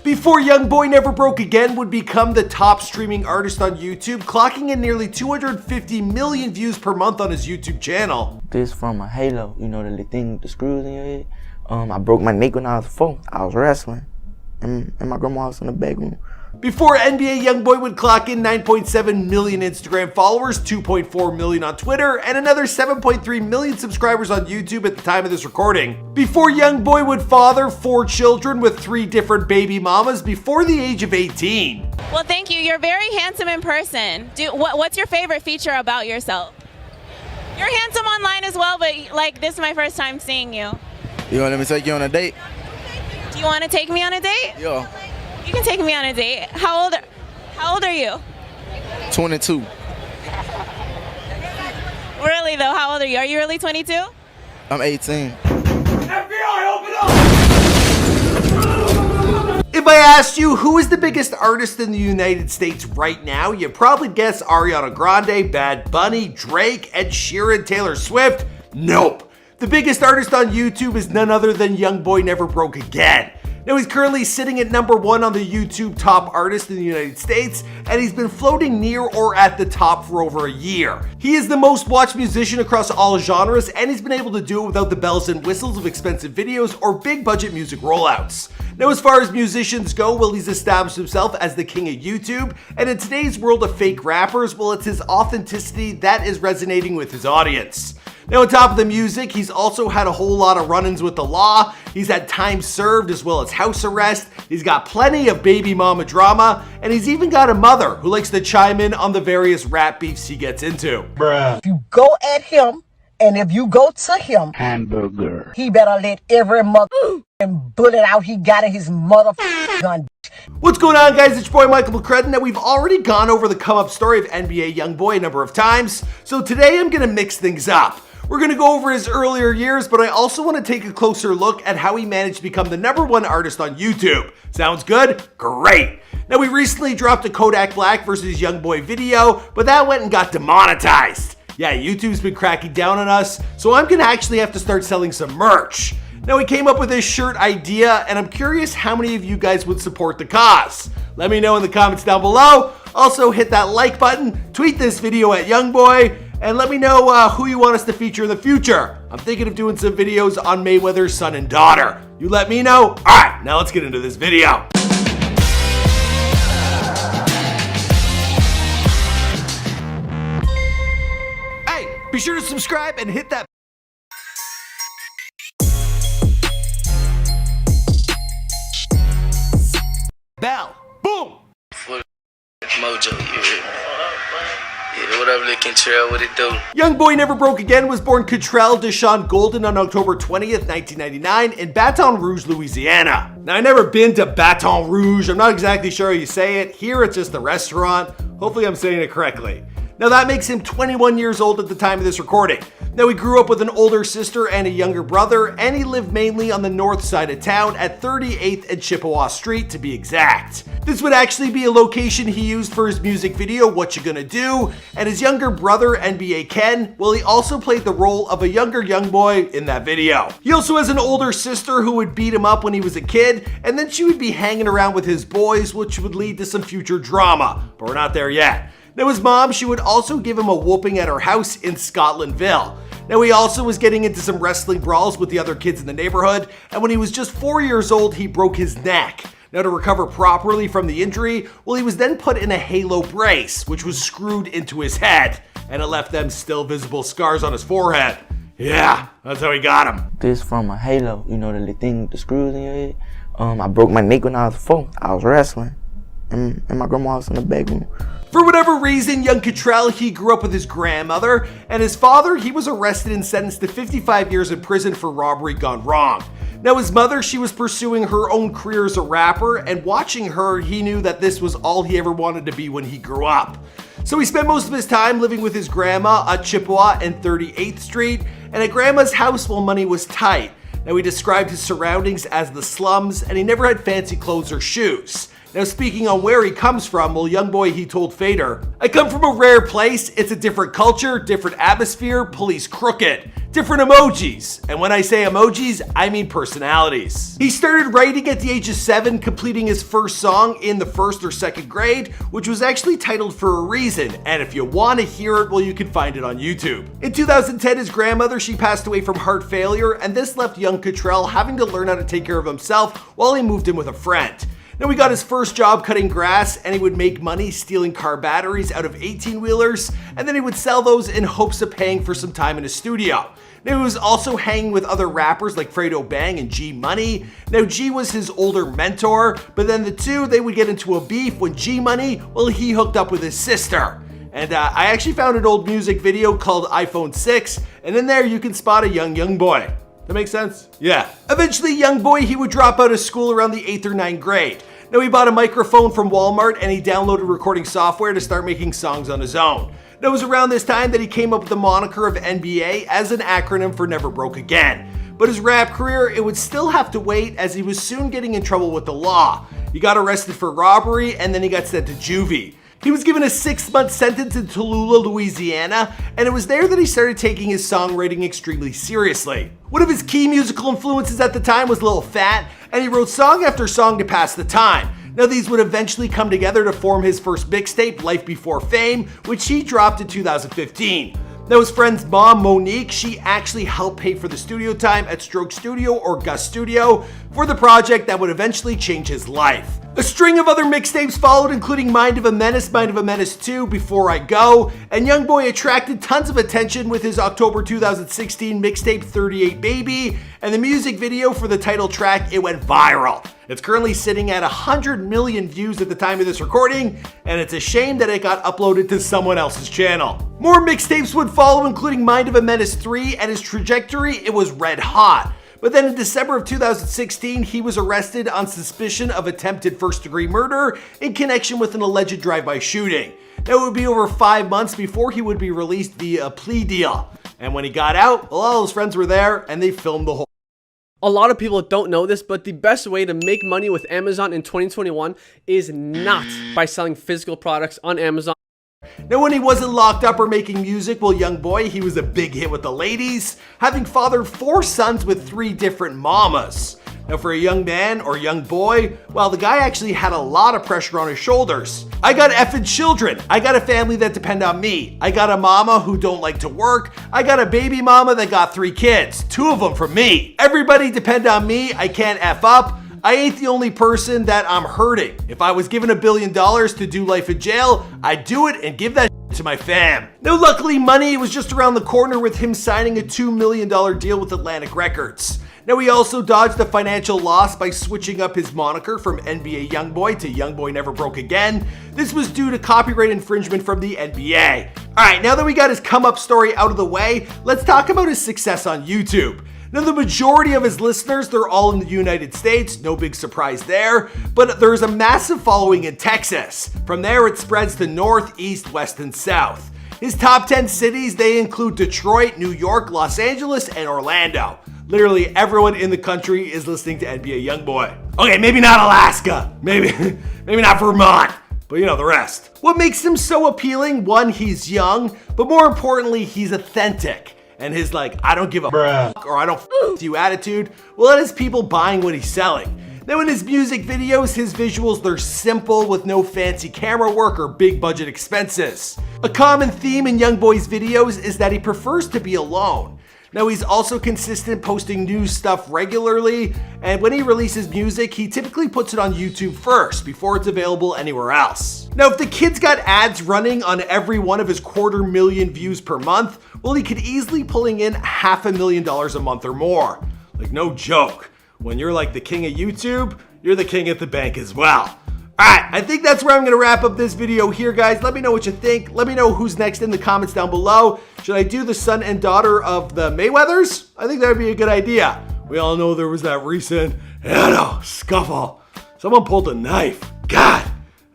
Before Youngboy Never Broke Again would become the top streaming artist on YouTube, clocking in nearly 250 million views per month on his YouTube channel. This from a halo, you know, the little thing with the screws in your head. I broke my neck when I was 4. I was wrestling, and my grandma was in the back room. Before NBA, Youngboy would clock in 9.7 million Instagram followers, 2.4 million on Twitter, and another 7.3 million subscribers on YouTube at the time of this recording. Before Youngboy would father 4 children with 3 different baby mamas before the age of 18. Well, thank you. You're very handsome in person. What's your favorite feature about yourself? You're handsome online as well, but like this is my first time seeing you. You want to let me take you on a date? Do you want to take me on a date? Yeah. You can take me on a date. How old are you? 22. Really though, how old are you? Are you really 22? I'm 18. FBI, open up! If I asked you who is the biggest artist in the United States right now, you'd probably guess Ariana Grande, Bad Bunny, Drake, Ed Sheeran, Taylor Swift. Nope. The biggest artist on YouTube is none other than Youngboy Never Broke Again. Now he's currently sitting at #1 on the YouTube top artist in the United States, and he's been floating near or at the top for over a year. He is the most watched musician across all genres, and he's been able to do it without the bells and whistles of expensive videos or big budget music rollouts. Now as far as musicians go, well, he's established himself as the king of YouTube, and in today's world of fake rappers, well, it's his authenticity that is resonating with his audience. Now on top of the music, he's also had a whole lot of run-ins with the law. He's had time served as well as house arrest. He's got plenty of baby mama drama, and he's even got a mother who likes to chime in on the various rap beefs he gets into. Bruh. If you go at him, and if you go to him, Hamburger. he better let every mother and bullet out he got in his motherfucking gun. What's going on, guys? It's your boy Michael McCredden. Now we've already gone over the come-up story of NBA Youngboy a number of times, so today I'm gonna mix things up. We're going to go over his earlier years, but I also want to take a closer look at how he managed to become the #1 artist on YouTube. Sounds good? Great! Now we recently dropped a Kodak Black versus Youngboy video, but that went and got demonetized. Yeah, YouTube's been cracking down on us, so I'm going to actually have to start selling some merch. Now we came up with this shirt idea, and I'm curious how many of you guys would support the cause. Let me know in the comments down below. Also hit that like button, tweet this video at Youngboy, and let me know who you want us to feature in the future. I'm thinking of doing some videos on Mayweather's son and daughter. You let me know. All right, now let's get into this video. Hey, be sure to subscribe and hit that bell. Boom! Mojo, you hear me? Yeah, what up, Lil Contrell? What it do? Youngboy Never Broke Again was born Cottrell Deshaun Golden on October 20th, 1999 in Baton Rouge, Louisiana. Now, I've never been to Baton Rouge. I'm not exactly sure how you say it. Here, it's just a restaurant. Hopefully, I'm saying it correctly. Now, that makes him 21 years old at the time of this recording. Now, he grew up with an older sister and a younger brother, and he lived mainly on the north side of town at 38th and Chippewa Street, to be exact. This would actually be a location he used for his music video, What You Gonna Do, and his younger brother, NBA Ken, well, he also played the role of a younger Youngboy in that video. He also has an older sister who would beat him up when he was a kid, and then she would be hanging around with his boys, which would lead to some future drama, but we're not there yet. Now his mom, she would also give him a whooping at her house in Scotlandville. Now he also was getting into some wrestling brawls with the other kids in the neighborhood, and when he was just 4 years old, he broke his neck. Now to recover properly from the injury, well, he was then put in a halo brace, which was screwed into his head, and it left them still visible scars on his forehead. Yeah, that's how he got him. This from a halo, you know, the little thing with the screws in your head. I broke my neck when I was 4. I was wrestling, and my grandma was in the back room. For whatever reason, young Cottrell, he grew up with his grandmother, and his father, he was arrested and sentenced to 55 years in prison for robbery gone wrong. Now his mother, she was pursuing her own career as a rapper, and watching her, he knew that this was all he ever wanted to be when he grew up. So he spent most of his time living with his grandma at Chippewa and 38th Street, and at grandma's house while money was tight. Now he described his surroundings as the slums, and he never had fancy clothes or shoes. Now speaking on where he comes from, well, Youngboy, he told Fader, "I come from a rare place. It's a different culture, different atmosphere, police crooked. different emojis. And when I say emojis, I mean personalities. He started writing at the age of 7, completing his first song in the 1st or 2nd grade, which was actually titled for a reason. And if you want to hear it, well, you can find it on YouTube. In 2010, his grandmother, she passed away from heart failure, and this left young Cottrell having to learn how to take care of himself while he moved in with a friend. Now, he got his first job cutting grass, and he would make money stealing car batteries out of 18-wheelers, and then he would sell those in hopes of paying for some time in his studio. Now, he was also hanging with other rappers like Fredo Bang and G Money. Now, G was his older mentor, but then the two, they would get into a beef when G Money, well, he hooked up with his sister. And I actually found an old music video called iPhone 6, and in there you can spot a Youngboy. That makes sense? Yeah. Eventually, Youngboy, he would drop out of school around the 8th or 9th grade. Now, he bought a microphone from Walmart and he downloaded recording software to start making songs on his own. Now, it was around this time that he came up with the moniker of NBA as an acronym for Never Broke Again. But his rap career, it would still have to wait as he was soon getting in trouble with the law. He got arrested for robbery and then he got sent to juvie. He was given a 6-month sentence in Tallulah, Louisiana, and it was there that he started taking his songwriting extremely seriously. One of his key musical influences at the time was Lil Fat, and he wrote song after song to pass the time. Now, these would eventually come together to form his first mixtape, Life Before Fame, which he dropped in 2015. Now, his friend's mom, Monique, she actually helped pay for the studio time at Stroke Studio or Gus Studio for the project that would eventually change his life. A string of other mixtapes followed, including Mind of a Menace 2, Before I Go, and Youngboy attracted tons of attention with his October 2016 mixtape 38 Baby, and the music video for the title track, it went viral. It's currently sitting at 100 million views at the time of this recording, and it's a shame that it got uploaded to someone else's channel. More mixtapes would follow, including Mind of a Menace 3, and his trajectory, it was red hot. But then in December of 2016, he was arrested on suspicion of attempted first-degree murder in connection with an alleged drive-by shooting. Now, it would be over 5 months before he would be released via a plea deal. And when he got out, well, all his friends were there and they filmed the whole. A lot of people don't know this, but the best way to make money with Amazon in 2021 is not by selling physical products on Amazon. Now, when he wasn't locked up or making music, well, Youngboy, he was a big hit with the ladies, having fathered 4 sons with 3 different mamas. Now, for a young man or young boy, well, the guy actually had a lot of pressure on his shoulders. I got effing children. I got a family that depend on me. I got a mama who don't like to work. I got a baby mama that got 3 kids, 2 of them from me. Everybody depend on me. I can't F up. I ain't the only person that I'm hurting. If I was given $1 billion to do life in jail, I'd do it and give that to my fam. Now, luckily, money was just around the corner with him signing a $2 million deal with Atlantic Records. Now, he also dodged a financial loss by switching up his moniker from NBA Youngboy to Youngboy Never Broke Again. This was due to copyright infringement from the NBA. All right, now that we got his come-up story out of the way, let's talk about his success on YouTube. Now, the majority of his listeners, they're all in the United States, no big surprise there, but there's a massive following in Texas. From there, it spreads to north, east, west, and south. His top 10 cities, they include Detroit, New York, Los Angeles, and Orlando. Literally everyone in the country is listening to NBA Youngboy. Okay, maybe not Alaska, maybe not Vermont, but you know the rest. What makes him so appealing? One, he's young, but more importantly, he's authentic. And his I don't give a fuck or I don't f you attitude, well, it has people buying what he's selling. Now, in his music videos, his visuals, they're simple with no fancy camera work or big budget expenses. A common theme in Youngboy's videos is that he prefers to be alone. Now, he's also consistent posting new stuff regularly, and when he releases music, he typically puts it on YouTube first before it's available anywhere else. Now, if the kid's got ads running on every one of his 250,000 views per month, well, he could easily pulling in $500,000 a month or more. Like, no joke. When you're like the king of YouTube, you're the king at the bank as well. Alright, I think that's where I'm going to wrap up this video here, guys. Let me know what you think. Let me know who's next in the comments down below. Should I do the son and daughter of the Mayweathers? I think that would be a good idea. We all know there was that recent, scuffle. Someone pulled a knife. God,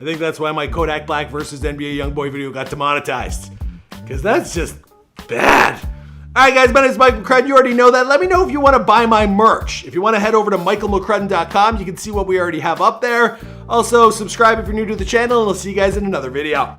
I think that's why my Kodak Black versus NBA Youngboy video got demonetized. Because that's just bad. Alright guys, my name is Michael McCrudden. You already know that. Let me know if you want to buy my merch. If you want to head over to michaelmccrudden.com, you can see what we already have up there. Also, subscribe if you're new to the channel, and I'll see you guys in another video.